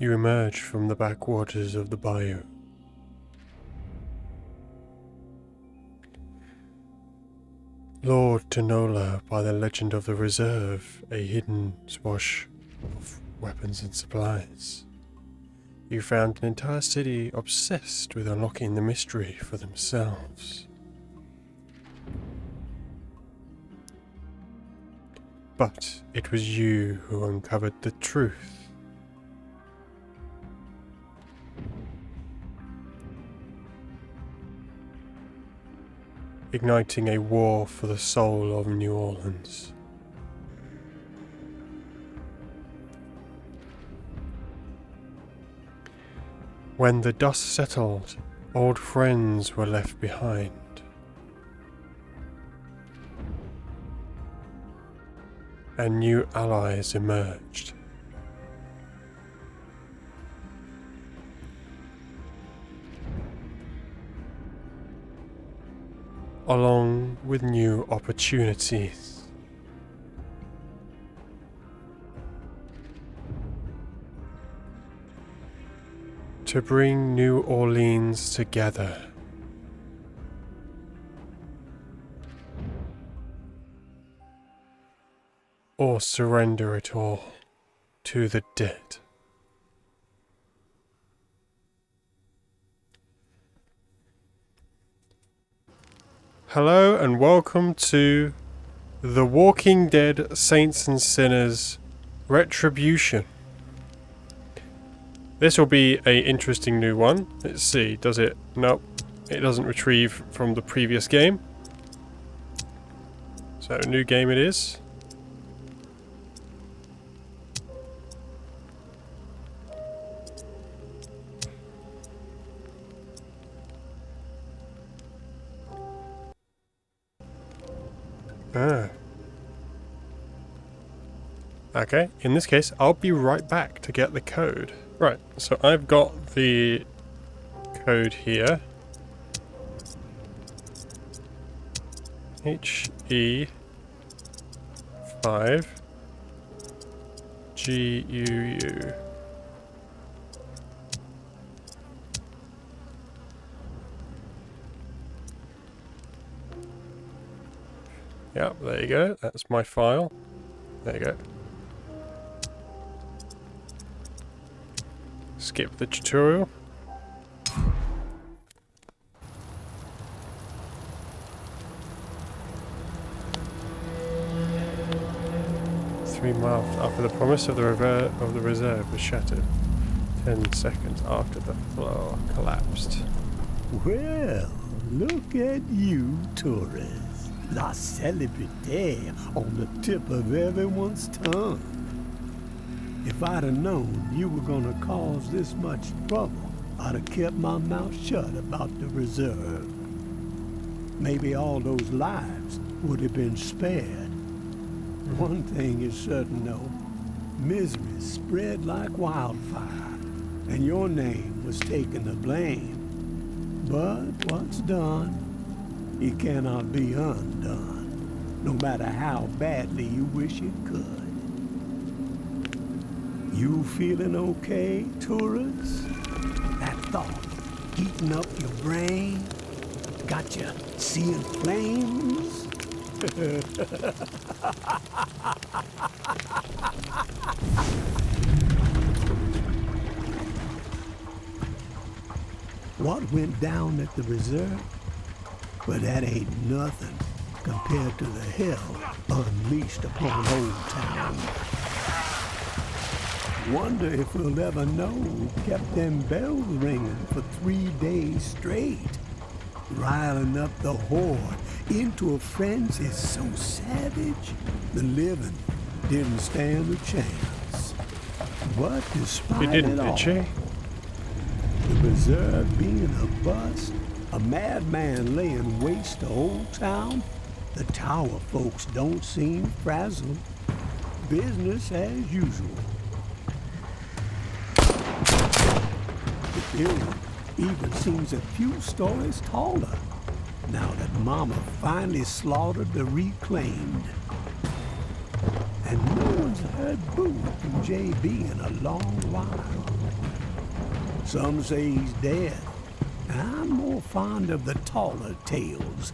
You emerge from the backwaters of the bayou. Lured to Nola by the legend of the reserve, a hidden swash of weapons and supplies, you found an entire city obsessed with unlocking the mystery for themselves. But it was you who uncovered the truth. Igniting a war for the soul of New Orleans. When the dust settled, old friends were left behind. And new allies emerged. Along with new opportunities. To bring New Orleans together. Or surrender it all to the dead. Hello and welcome to The Walking Dead Saints and Sinners Retribution. This will be an interesting new one. Let's see, does it? Nope, it doesn't retrieve from the previous game. So, new game it is. Okay, in this case, I'll be right back to get the code. Right, so I've got the code here. HE5 GUU. Yep, there you go. That's my file. There you go. Skip the tutorial. 3 miles after the promise of the reserve was shattered. 10 seconds after the floor collapsed. Well, look at you, Torres. La celebrité on the tip of everyone's tongue. If I'd have known you were gonna cause this much trouble, I'd have kept my mouth shut about the reserve. Maybe all those lives would have been spared. One thing is certain though, misery spread like wildfire, and your name was taking the blame. But what's done, it cannot be undone, no matter how badly you wish it could. You feeling okay, Torres? That thought heating up your brain? Got you seeing flames? What went down at the reserve? But that ain't nothing compared to the hell unleashed upon Old Town. Wonder if we'll ever know who kept them bells ringing for 3 days straight, riling up the horde into a frenzy so savage the living didn't stand a chance. But despite it all, the reserve being a bust, a madman laying waste to Old Town, the tower folks don't seem frazzled. Business as usual. The building even seems a few stories taller now that Mama finally slaughtered the reclaimed. And no one's heard boo from JB in a long while. Some say he's dead. And I'm more fond of the taller tales,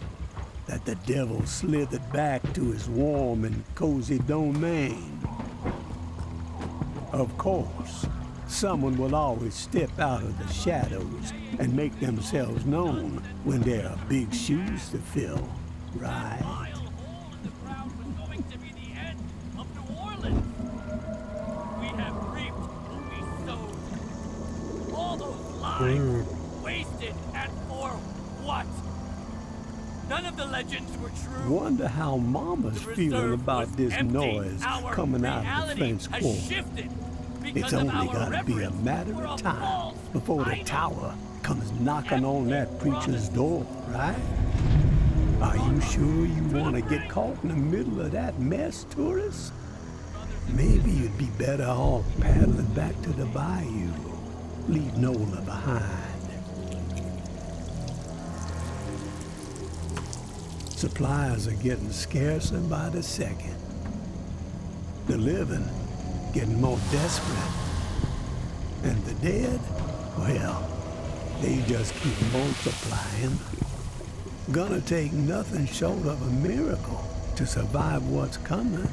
that the devil slithered back to his warm and cozy domain. Of course, someone will always step out of the shadows and make themselves known when there are big shoes to fill, right? The crowd was going to be the end of New Orleans. We have reaped what we sowed. All those lives wasted, and for what? None of the legends were true. Wonder how Mama's The feeling reserve about was this empty. noise Our coming out of the reality French has Quarter. shifted because It's of only our gotta be a reverence matter for a of time false before the idol. tower comes knocking on that preacher's door, right? Are you sure you want to get caught in the middle of that mess, tourist? Maybe you'd be better off paddling back to the bayou. Leave Nola behind. Supplies are getting scarcer by the second. The living getting more desperate. And the dead, well, they just keep multiplying. Gonna take nothing short of a miracle to survive what's coming.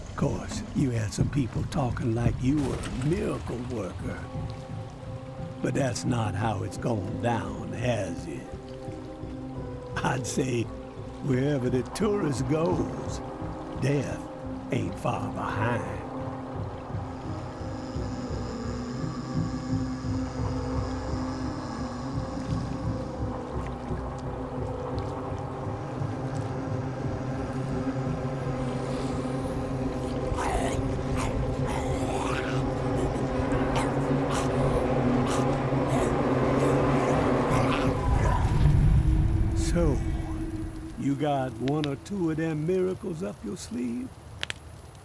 Of course, you had some people talking like you were a miracle worker. But that's not how it's gone down, has it? I'd say wherever the tourist goes, death ain't far behind. So, you got one or two of them miracles up your sleeve?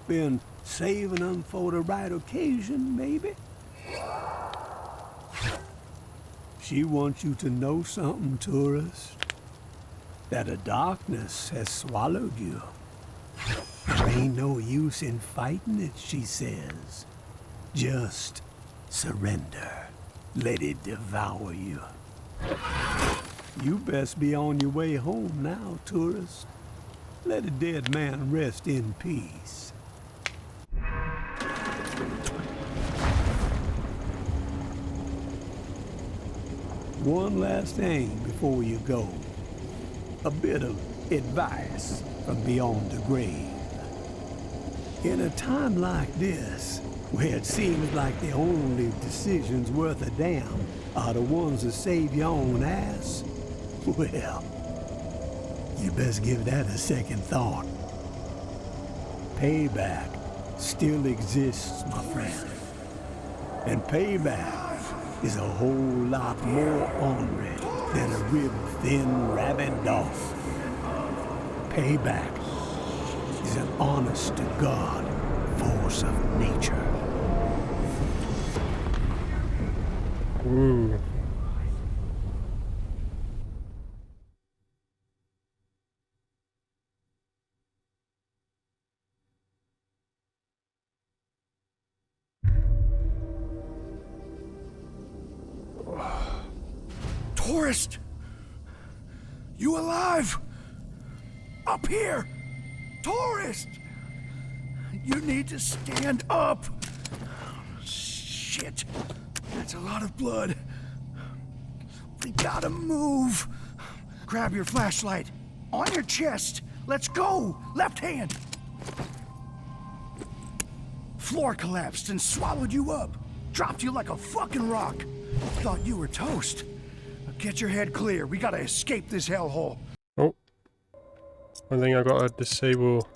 Been saving them for the right occasion, maybe? She wants you to know something, tourist. That the darkness has swallowed you. There ain't no use in fighting it, she says. Just surrender. Let it devour you. You best be on your way home now, tourist. Let a dead man rest in peace. One last thing before you go. A bit of advice from beyond the grave. In a time like this, where it seems like the only decisions worth a damn are the ones that save your own ass, well, you best give that a second thought. Payback still exists, my friend. And payback is a whole lot more ornery than a rib-thin rabid dog. Payback is an honest-to-God force of nature. Ooh. Tourist! You alive? Up here! Tourist! You need to stand up! Shit. That's a lot of blood. We gotta move. Grab your flashlight. On your chest. Let's go! Left hand! Floor collapsed and swallowed you up. Dropped you like a fucking rock. Thought you were toast. Get your head clear. We gotta escape this hellhole. Oh. I think I gotta disable.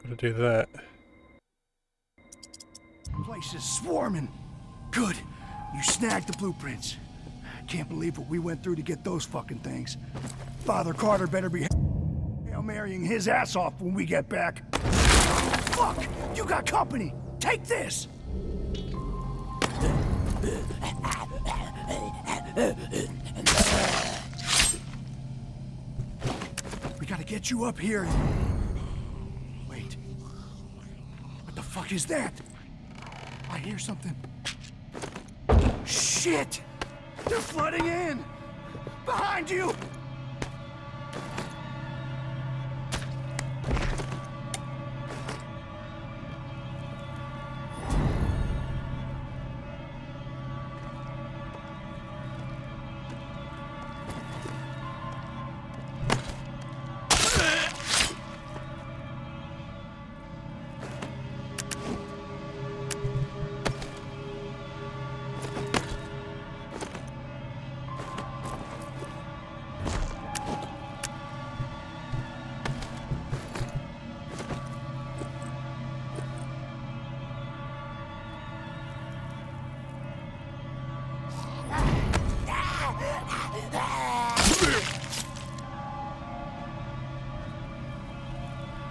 Gotta do that. Place is swarming. Good. You snagged the blueprints. Can't believe what we went through to get those fucking things. Father Carter better be Hail Marying his ass off when we get back. Fuck! You got company! Take this! We gotta get you up here. Wait. What the fuck is that? I hear something. Shit! They're flooding in! Behind you!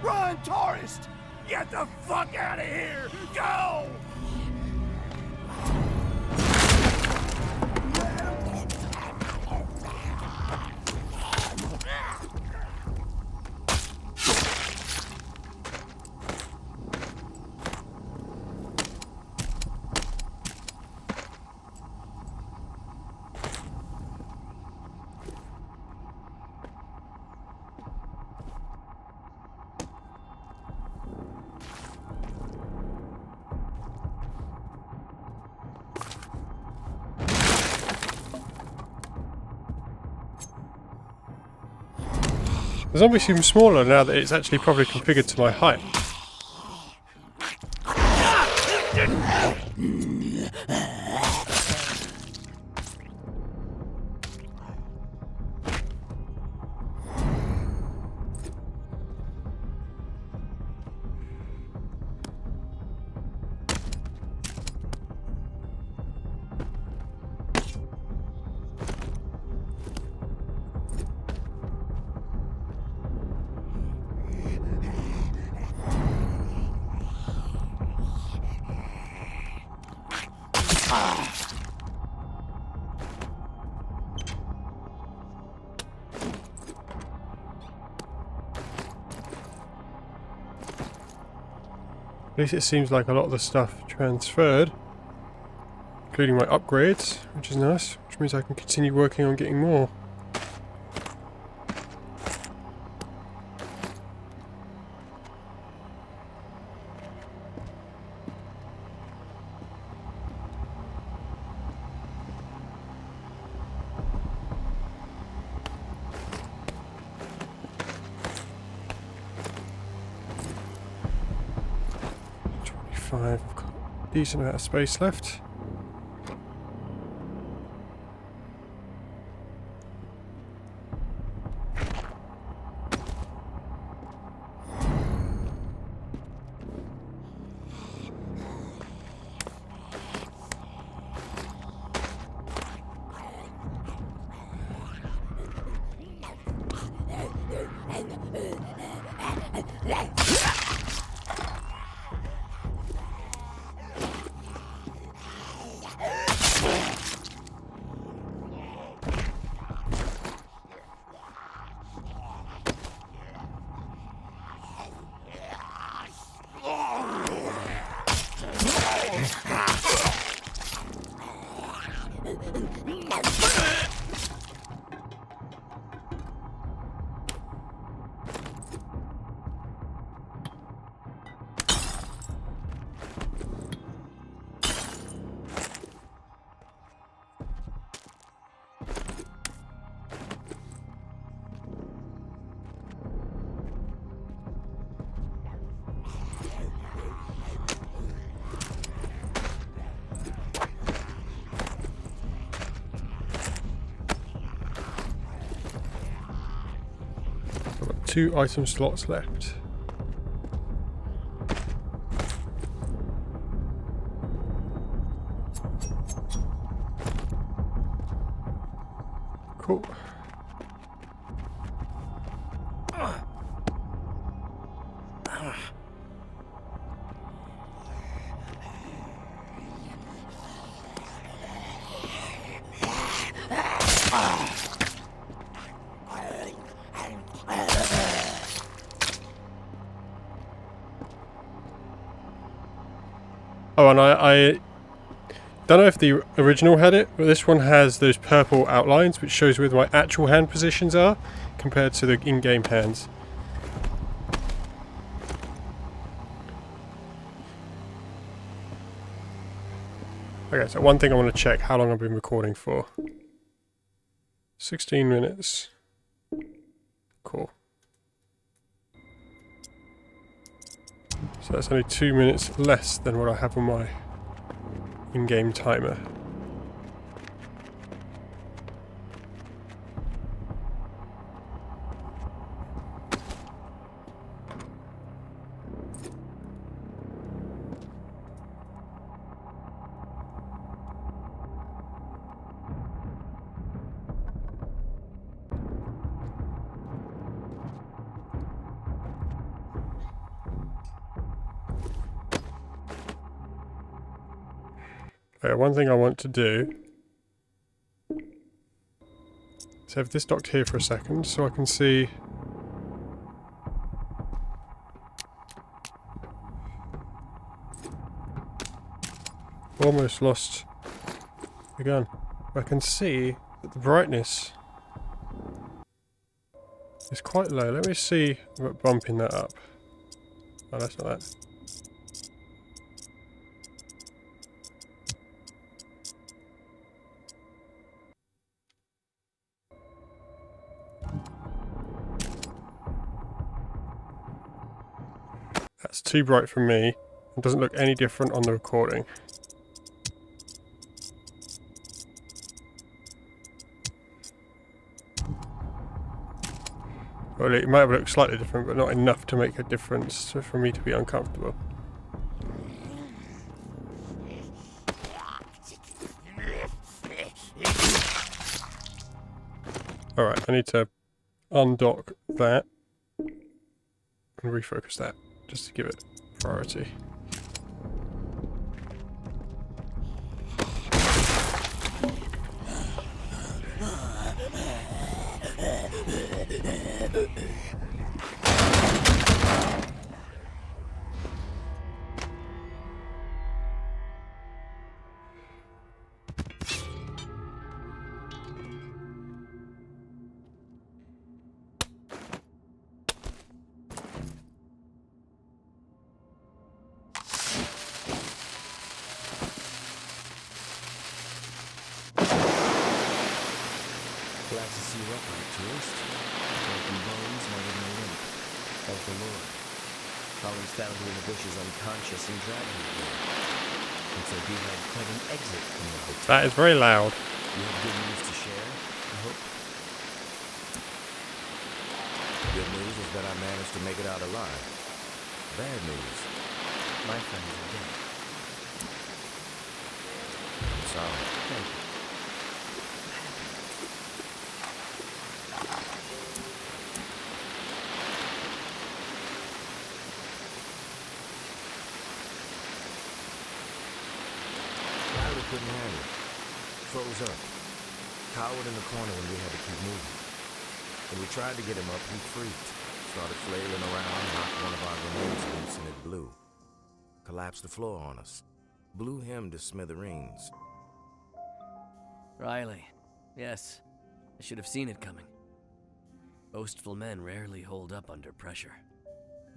Run, tourist! Get the fuck out of here! Go! The zombie seems smaller now that it's actually probably configured to my height. At least it seems like a lot of the stuff transferred, including my upgrades, which is nice, which means I can continue working on getting more. I've got a decent amount of space left. I've got 2 item slots left. Cool. Oh, and I don't know if the original had it, but this one has those purple outlines, which shows where my actual hand positions are compared to the in-game hands. Okay, so one thing I want to check how long I've been recording for. 16 minutes. Cool. So that's only 2 minutes less than what I have on my in-game timer. Okay, one thing I want to do is have this docked here for a second so I can see. Almost lost the gun. I can see that the brightness is quite low. Let me see about bumping that up. Oh, that's not that. That's too bright for me. It doesn't look any different on the recording. Well, it might have looked slightly different, but not enough to make a difference for me to be uncomfortable. Alright, I need to undock that and refocus that, just to give it priority. Glad to see you upright, tourist. Broken bones, more than a limp. Thank the Lord. Collins found you in the bushes unconscious and dragged you here. Looks like you had quite an exit from the hotel. That is very loud. You have good news to share, I hope? Good news is that I managed to make it out alive. Bad news. My friends are dead. I'm sorry. Thank you. Riley couldn't handle it. Froze up. Cowered in the corner when we had to keep moving. When we tried to get him up, he freaked. Started flailing around, knocked one of our grenades loose, and it blew. Collapsed the floor on us. Blew him to smithereens. Riley. Yes. I should have seen it coming. Boastful men rarely hold up under pressure.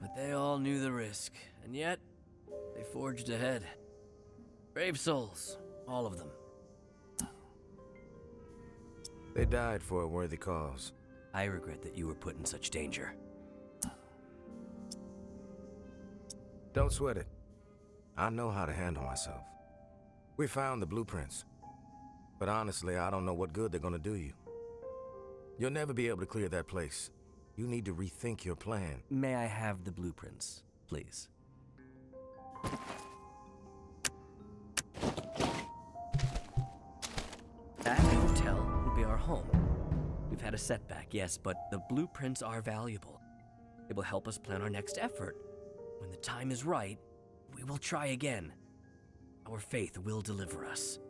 But they all knew the risk, and yet they forged ahead. Brave souls, all of them. They died for a worthy cause. I regret that you were put in such danger. Don't sweat it. I know how to handle myself. We found the blueprints. But honestly, I don't know what good they're gonna do you. You'll never be able to clear that place. You need to rethink your plan. May I have the blueprints, please? That hotel will be our home. We've had a setback, yes, but the blueprints are valuable. It will help us plan our next effort. When the time is right, we will try again. Our faith will deliver us.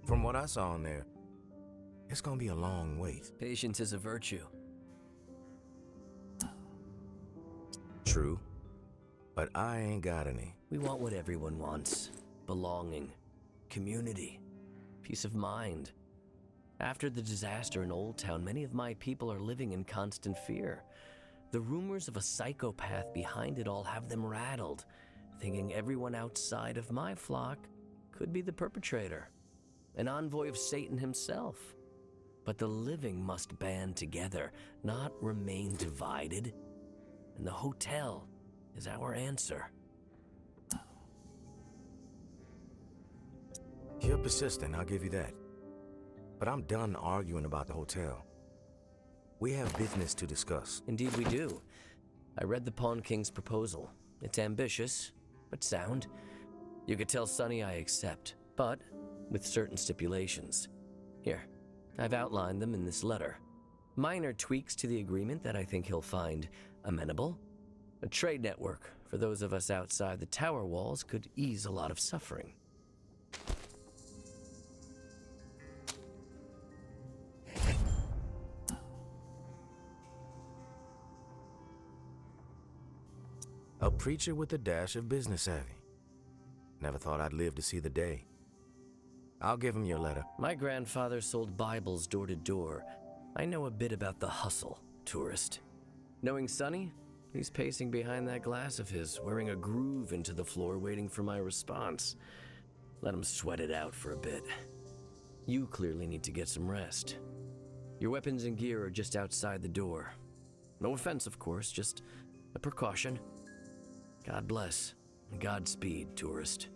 From what I saw in there, it's gonna be a long wait. Patience is a virtue. True. but I ain't got any. We want what everyone wants. Belonging, community, peace of mind. After the disaster in Old Town, many of my people are living in constant fear. The rumors of a psychopath behind it all have them rattled, thinking everyone outside of my flock could be the perpetrator, an envoy of Satan himself. But the living must band together, not remain divided. And the hotel is our answer. You're persistent, I'll give you that. But I'm done arguing about the hotel. We have business to discuss. Indeed we do. I read the Pawn King's proposal. It's ambitious, but sound. You could tell Sonny I accept, but with certain stipulations. Here, I've outlined them in this letter. Minor tweaks to the agreement that I think he'll find amenable. A trade network for those of us outside the tower walls could ease a lot of suffering. A preacher with a dash of business savvy. Never thought I'd live to see the day. I'll give him your letter. My grandfather sold Bibles door to door. I know a bit about the hustle, tourist. Knowing Sonny, he's pacing behind that glass of his, wearing a groove into the floor, waiting for my response. Let him sweat it out for a bit. You clearly need to get some rest. Your weapons and gear are just outside the door. No offense, of course, just a precaution. God bless, and Godspeed, tourist.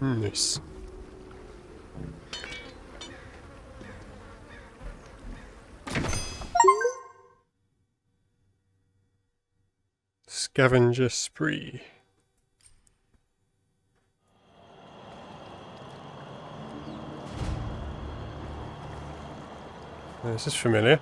Nice. Scavenger spree. This is familiar.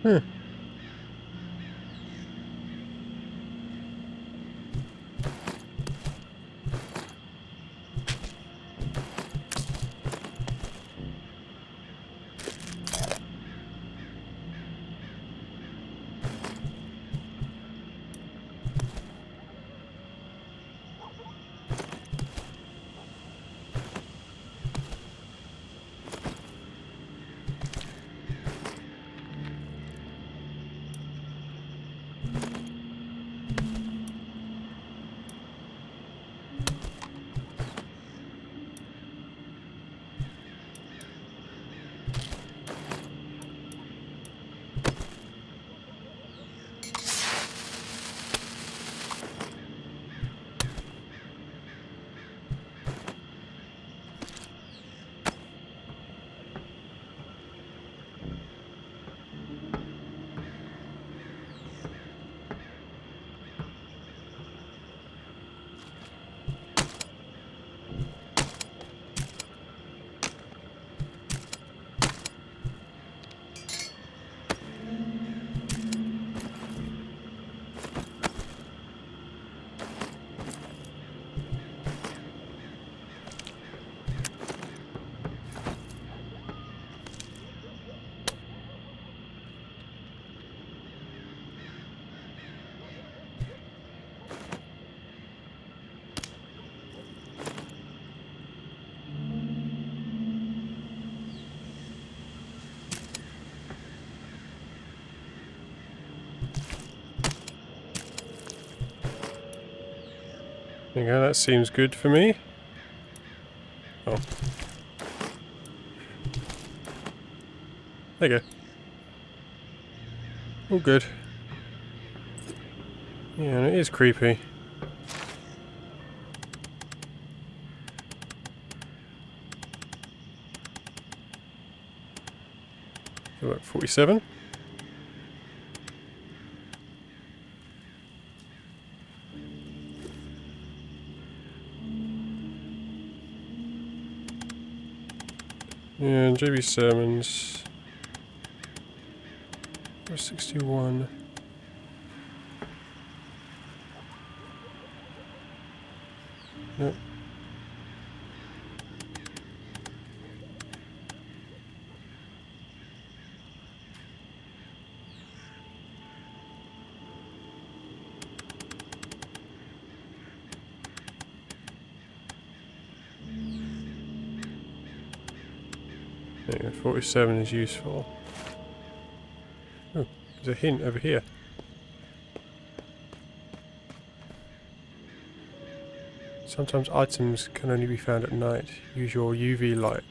Huh. Okay, that seems good for me. Oh. There you go. All good. Yeah, and it is creepy. So about 47. And JB Sermons. 61. Yep. There you go, 47 is useful. Oh, there's a hint over here. Sometimes items can only be found at night. Use your UV light.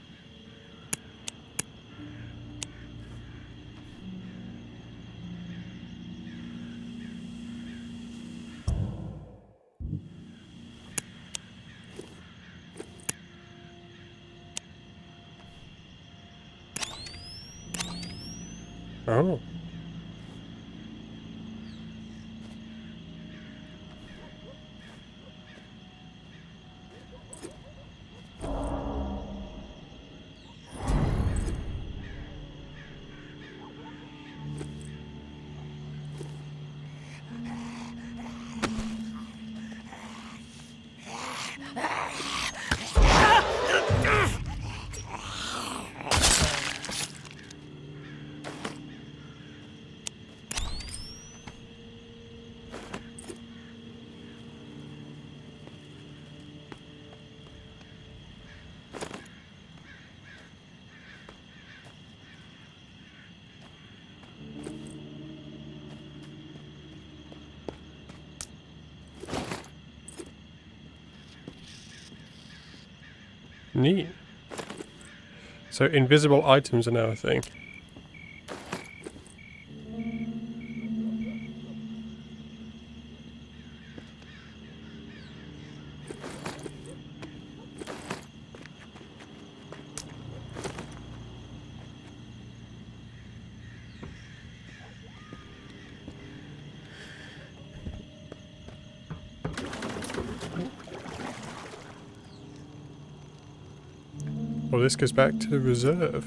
Oh. Neat. So invisible items are now a thing. Well, this goes back to the reserve.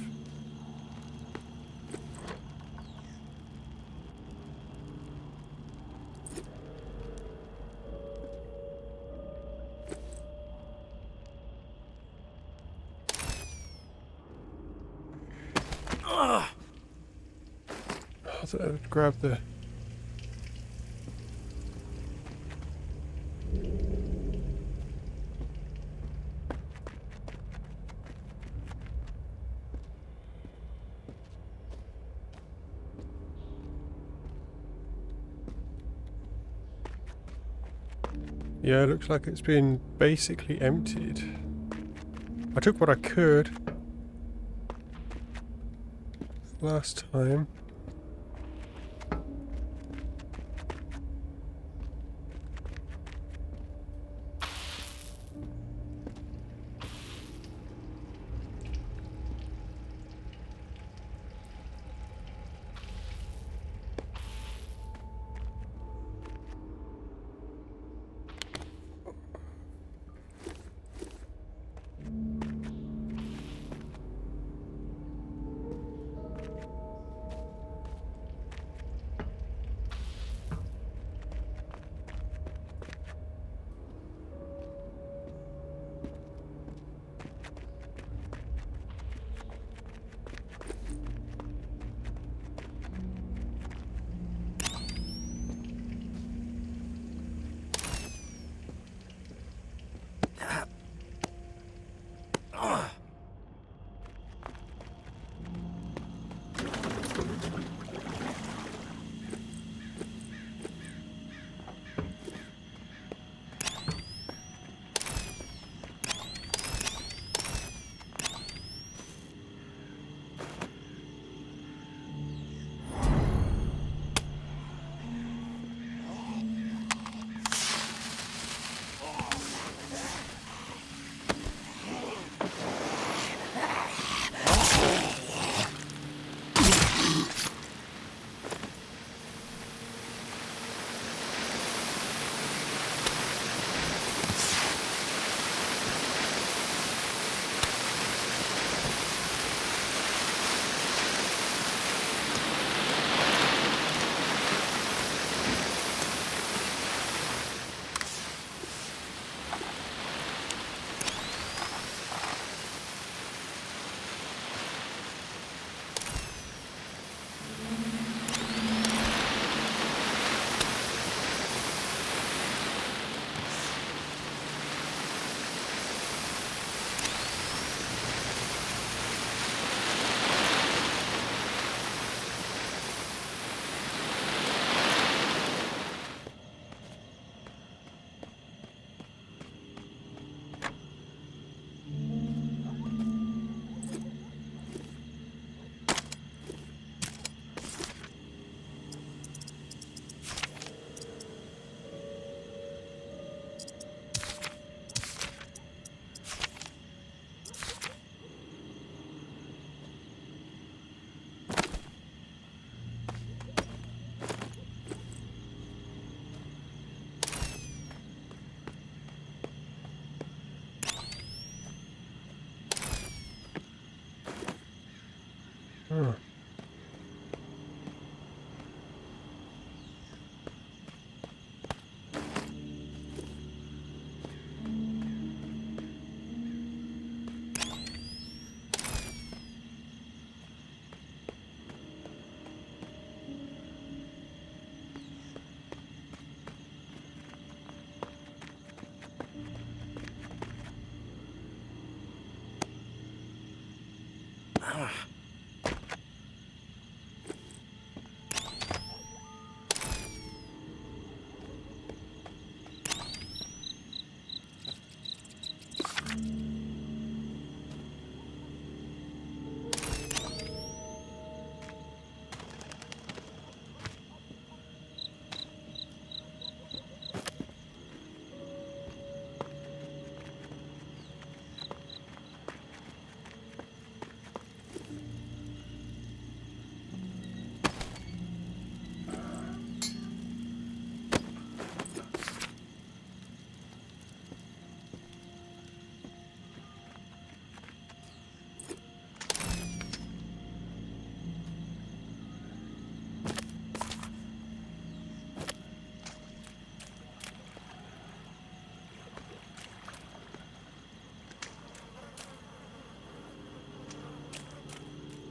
thought I'd grab the... Yeah, it looks like it's been basically emptied. I took what I could last time.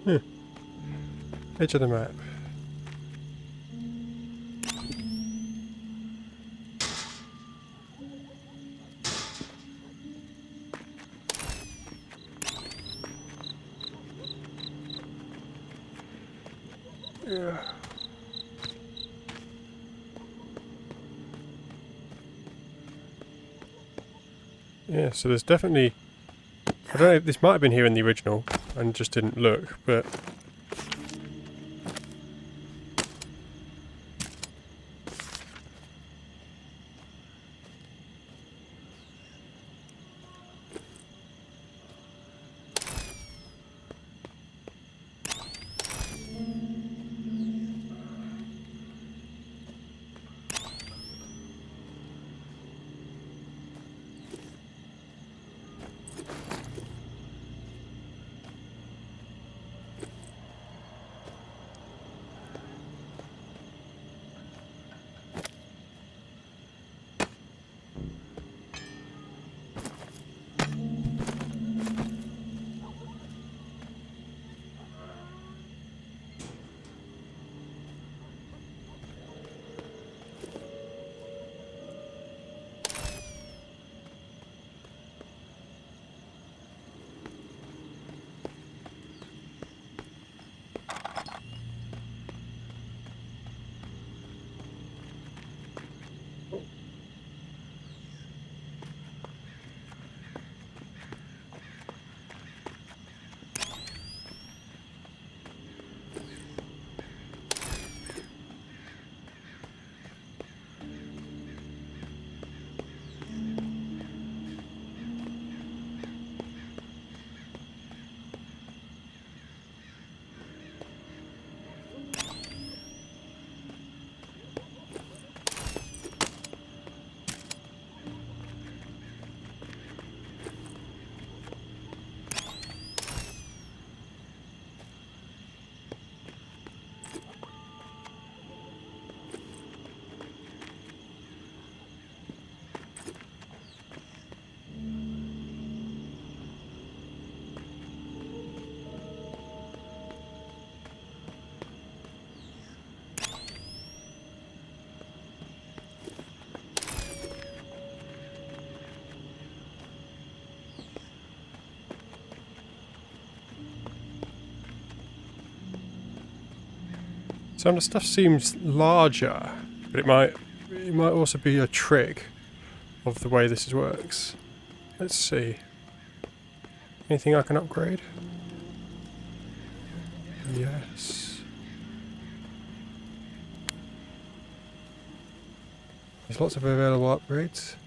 Huh. Edge of the map. Yeah. Yeah, so there's definitely... I don't know if this might have been here in the original and just didn't look, but... Some of the stuff seems larger, but it might also be a trick of the way this works. Let's see. Anything I can upgrade? Yes. There's lots of available upgrades.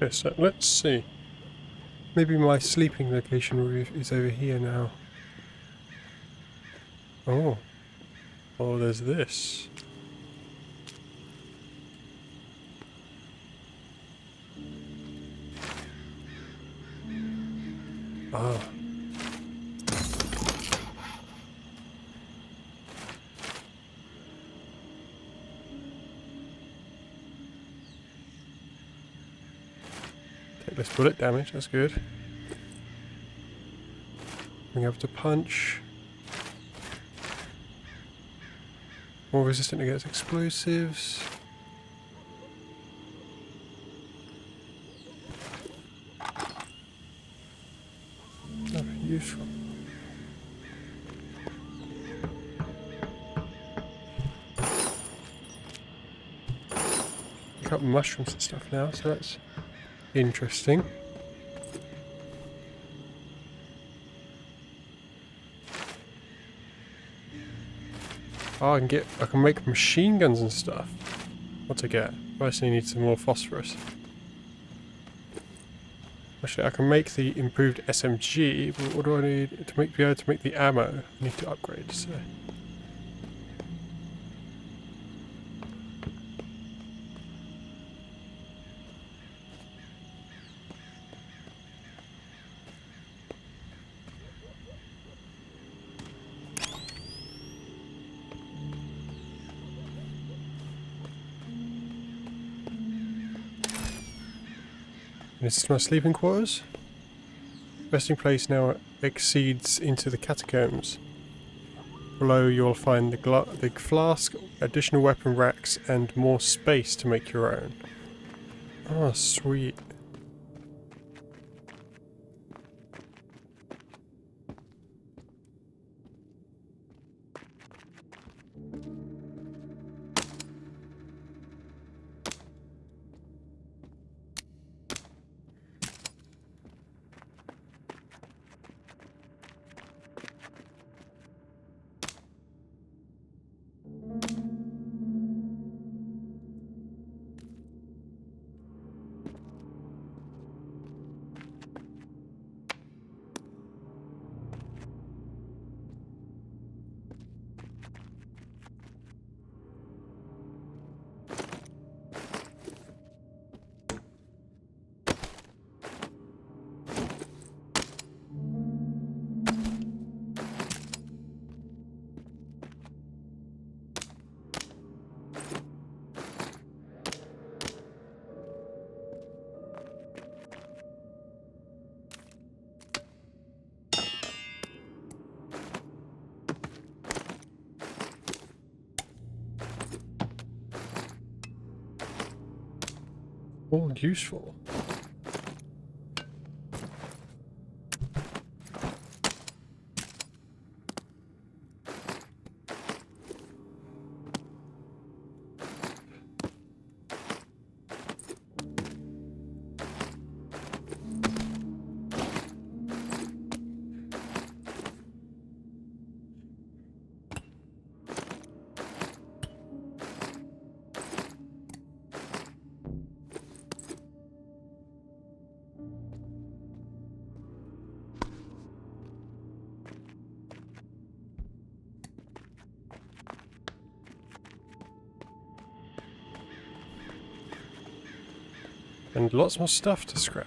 Okay, so let's see. Maybe my sleeping location is over here now. Oh. Oh, there's this. Ah. Take less bullet damage, that's good. Being able to punch. More resistant against explosives. Oh, useful. Pick up mushrooms and stuff now, so that's interesting. Oh, I can make machine guns and stuff. What to get? First, I need some more phosphorus. Actually, I can make the improved SMG, but what do I need to be able to make the ammo? I need to upgrade, so. This is my sleeping quarters. Resting place now exceeds into the catacombs. Below you'll find the flask, additional weapon racks, and more space to make your own. Oh, sweet. All useful. And lots more stuff to scrap.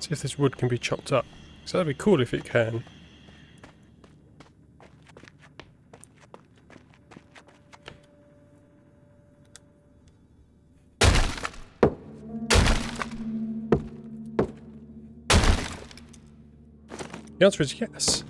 See if this wood can be chopped up. So that'd be cool if it can. The answer is yes.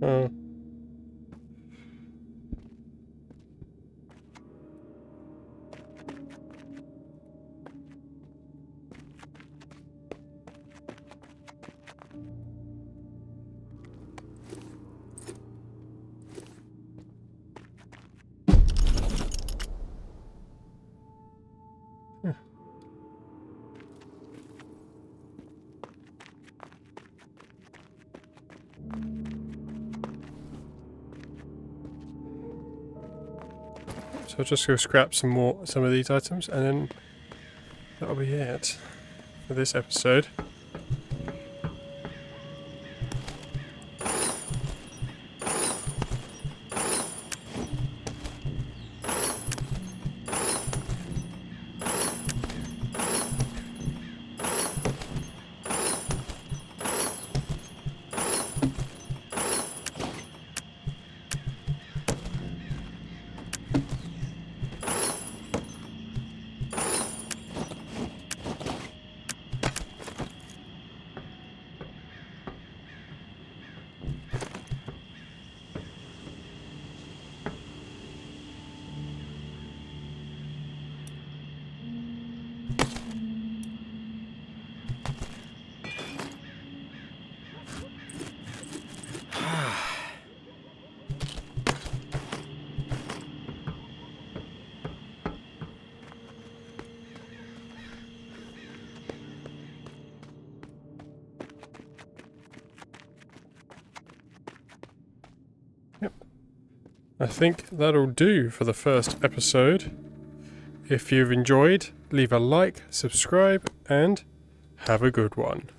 Oh. So I'll just go scrap some of these items, and then that'll be it for this episode. I think that'll do for the first episode. If you've enjoyed, leave a like, subscribe, and have a good one.